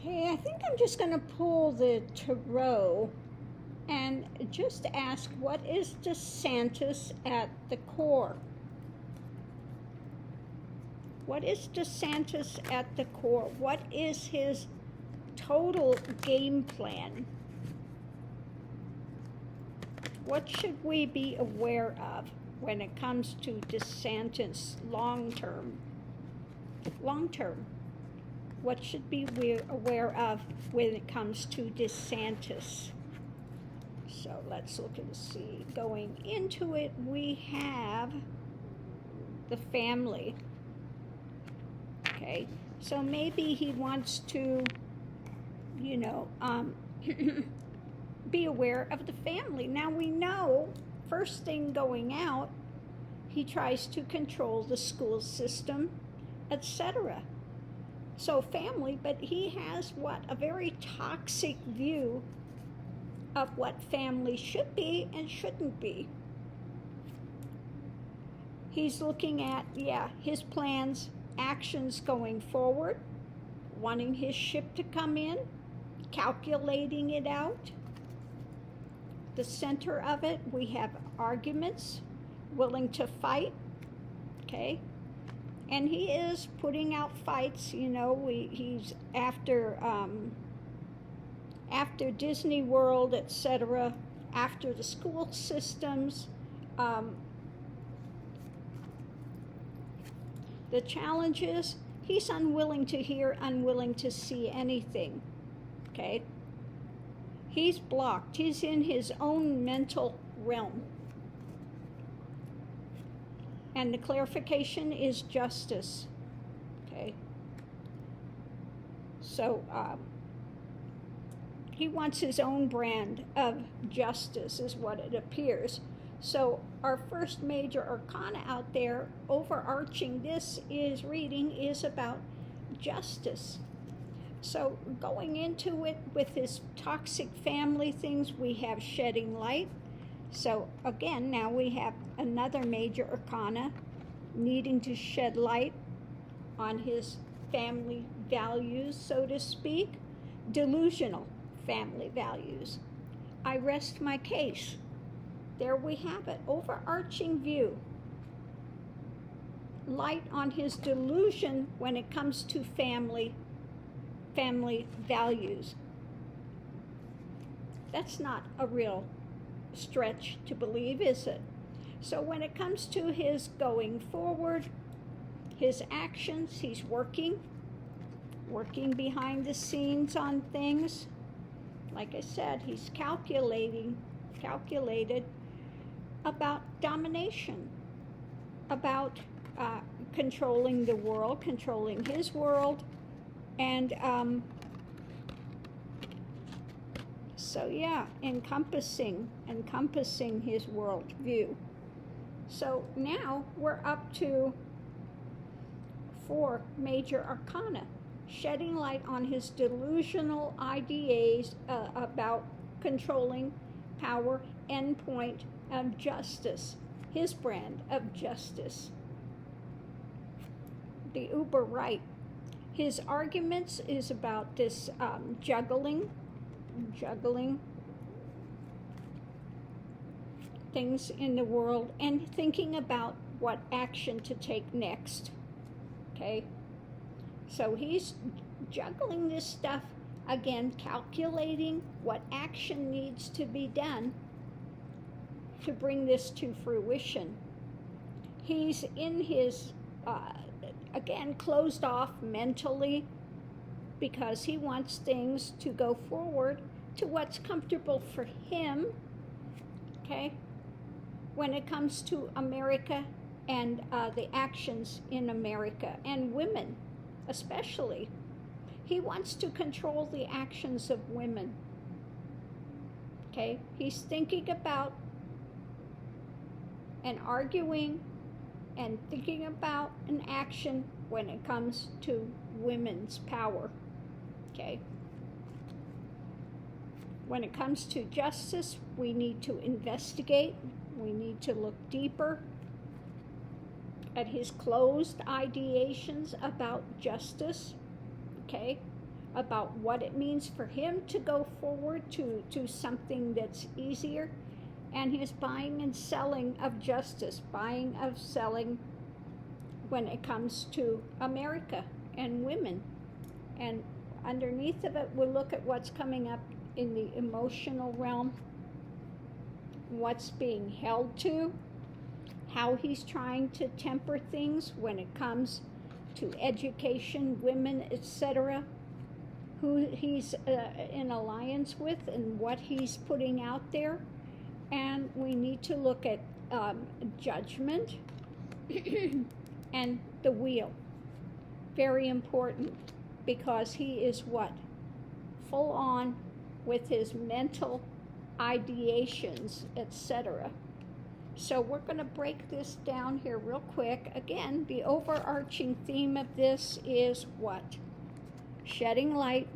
Okay, I think I'm just going to pull the tarot and just ask, what is DeSantis at the core? What is DeSantis at the core? What is his total game plan? What should we be aware of when it comes to DeSantis long term? Long term. What should we be aware of when it comes to DeSantis? So let's look and see. Going into it, we have the family. Okay, so maybe he wants to, be aware of the family. Now we know, first thing going out, he tries to control the school system, etc. So family, but he has a very toxic view of what family should be and shouldn't be. He's looking at, his plans, actions going forward, wanting his ship to come in, calculating it out. The center of it, we have arguments, willing to fight, okay? And he is putting out fights, he's after Disney World, etc., after the school systems. The challenge is he's unwilling to hear, unwilling to see anything, okay? He's blocked. He's in his own mental realm. And the clarification is justice, okay? So he wants his own brand of justice is what it appears. So our first major arcana out there, overarching this reading is about justice. So going into it with his toxic family things, we have shedding light. So again, now we have another major arcana needing to shed light on his family values, so to speak, delusional family values. I rest my case. There we have it, overarching view. Light on his delusion when it comes to family values. That's not a real stretch to believe, is it? So when it comes to his going forward, his actions, he's working behind the scenes on things. Like I said, he's calculated about domination, about controlling the world, controlling his world, and encompassing his world view. So now we're up to 4 major arcana, shedding light on his delusional ideas about controlling power, endpoint of justice, his brand of justice. The uber right. His arguments is about this juggling things in the world and thinking about what action to take next, okay? So he's juggling this stuff, again, calculating what action needs to be done to bring this to fruition. He's in his, again, closed off mentally because he wants things to go forward to what's comfortable for him, okay? When it comes to America and the actions in America and women especially. He wants to control the actions of women, okay? He's thinking about and arguing and thinking about an action when it comes to women's power, okay? When it comes to justice, we need to investigate. We need to look deeper at his closed ideations about justice, okay? about what it means for him to go forward to something that's easier. And his buying and selling of justice, buying of selling when it comes to America and women. And underneath of it, we'll look at what's coming up in the emotional realm, what's being held to, how he's trying to temper things when it comes to education, women, etc., who he's in alliance with and what he's putting out there. And we need to look at judgment and the wheel. Very important, because he is what? Full on with his mental ideations, etc. So we're going to break this down here real quick. Again, the overarching theme of this is what? Shedding light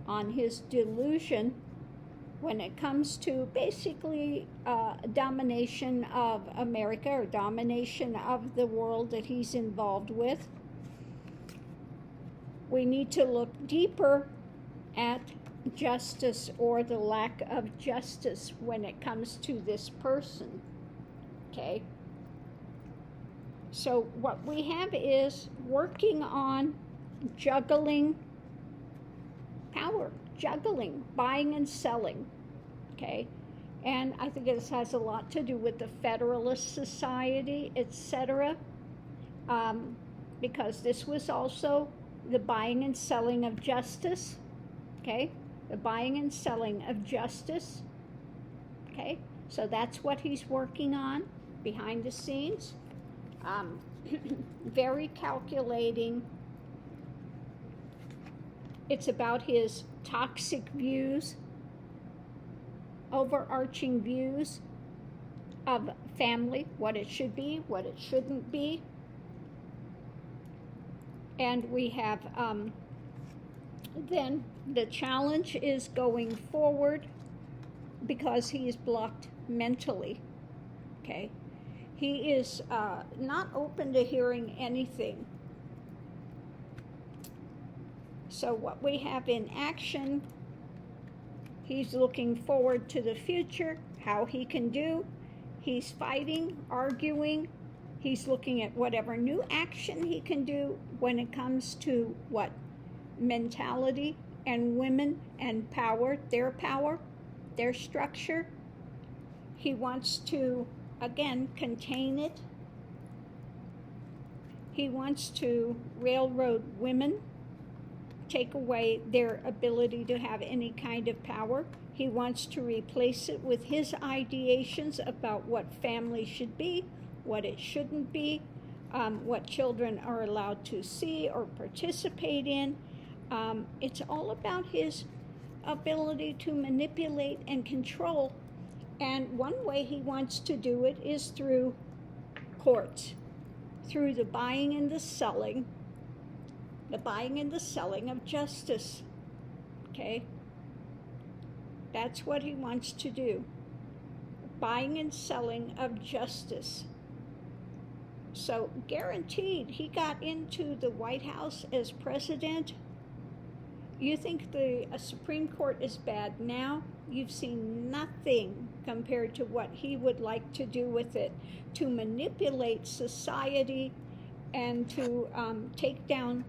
on his delusion when it comes to basically domination of America, or domination of the world that he's involved with. We need to look deeper at justice, or the lack of justice when it comes to this person. Okay? So what we have is working on juggling power, juggling, buying and selling. Okay? And I think this has a lot to do with the Federalist Society, etc. Because this was also the buying and selling of justice. Okay? The buying and selling of justice. Okay? So that's what he's working on behind the scenes. Very calculating. It's about his toxic views, overarching views of family, what it should be, what it shouldn't be. And we have then the challenge is going forward, because he is blocked mentally. Okay? He is not open to hearing anything. So what we have in action, he's looking forward to the future, how he can do. He's fighting, arguing. He's looking at whatever new action he can do when it comes to what? Mentality and women and power, their structure. He wants to, again, contain it. He wants to railroad women, take away their ability to have any kind of power. He wants to replace it with his ideations about what family should be, what it shouldn't be, what children are allowed to see or participate in. It's all about his ability to manipulate and control. And one way he wants to do it is through courts, through the buying and the selling of justice. Okay? That's what he wants to do. Buying and selling of justice. So guaranteed, he got into the White House as president. You think the Supreme Court is bad now? You've seen nothing compared to what he would like to do with it, to manipulate society and to take down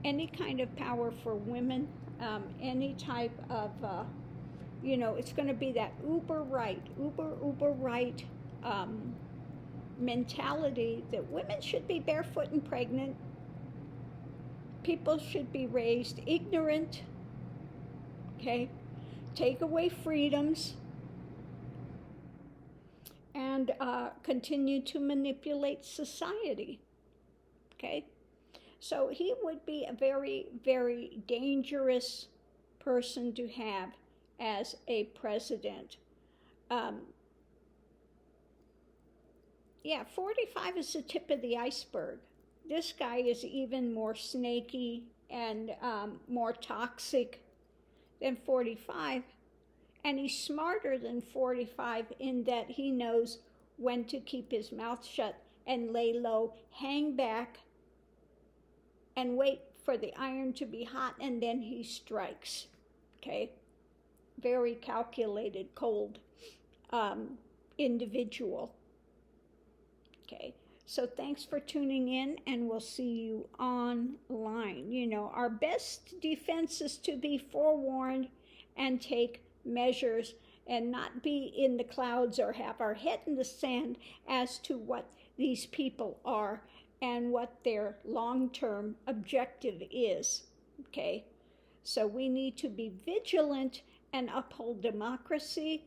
any kind of power for women, any type of, it's going to be that uber right mentality that women should be barefoot and pregnant. People should be raised ignorant. Okay? Take away freedoms and continue to manipulate society. Okay? So he would be a very, very dangerous person to have as a president. 45 is the tip of the iceberg. This guy is even more snaky and more toxic than 45. And he's smarter than 45 in that he knows when to keep his mouth shut and lay low, hang back, and wait for the iron to be hot, and then he strikes. Okay? Very calculated, cold individual. Okay? So thanks for tuning in, and we'll see you online. You know, our best defense is to be forewarned and take measures and not be in the clouds or have our head in the sand as to what these people are and what their long-term objective is. Okay? So we need to be vigilant and uphold democracy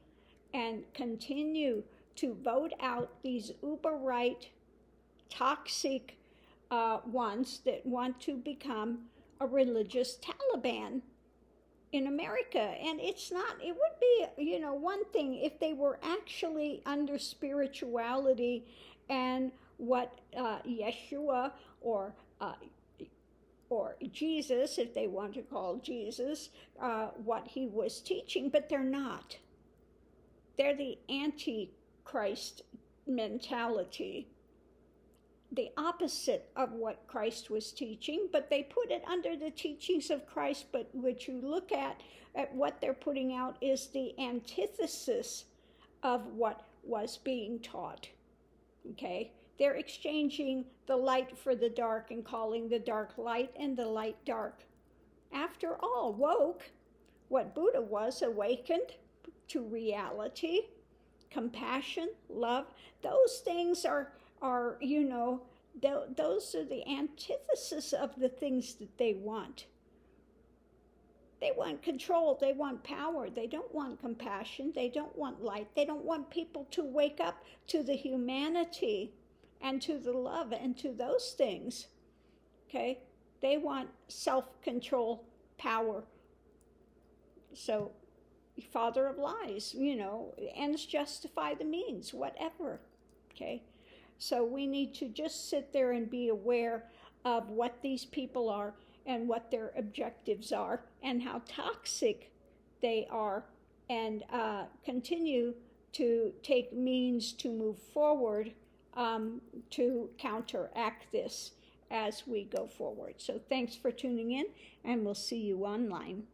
and continue to vote out these uber-right, toxic ones that want to become a religious Taliban in America. And it would be, you know, one thing if they were actually under spirituality and what Yeshua or Jesus, if they want to call Jesus, what he was teaching, but they're not. They're the anti-Christ mentality, the opposite of what Christ was teaching, but they put it under the teachings of Christ. But what you look at what they're putting out is the antithesis of what was being taught. Okay? They're exchanging the light for the dark and calling the dark light and the light dark. After all, woke, what Buddha was, awakened to reality, compassion, love, those things are you know, those are the antithesis of the things that they want. They want control, they want power, they don't want compassion, they don't want light, they don't want people to wake up to the humanity and to the love and to those things. Okay? They want self-control, power. So, father of lies, you know, ends justify the means, whatever. Okay? So we need to just sit there and be aware of what these people are and what their objectives are and how toxic they are, and continue to take means to move forward to counteract this as we go forward. So thanks for tuning in, and we'll see you online.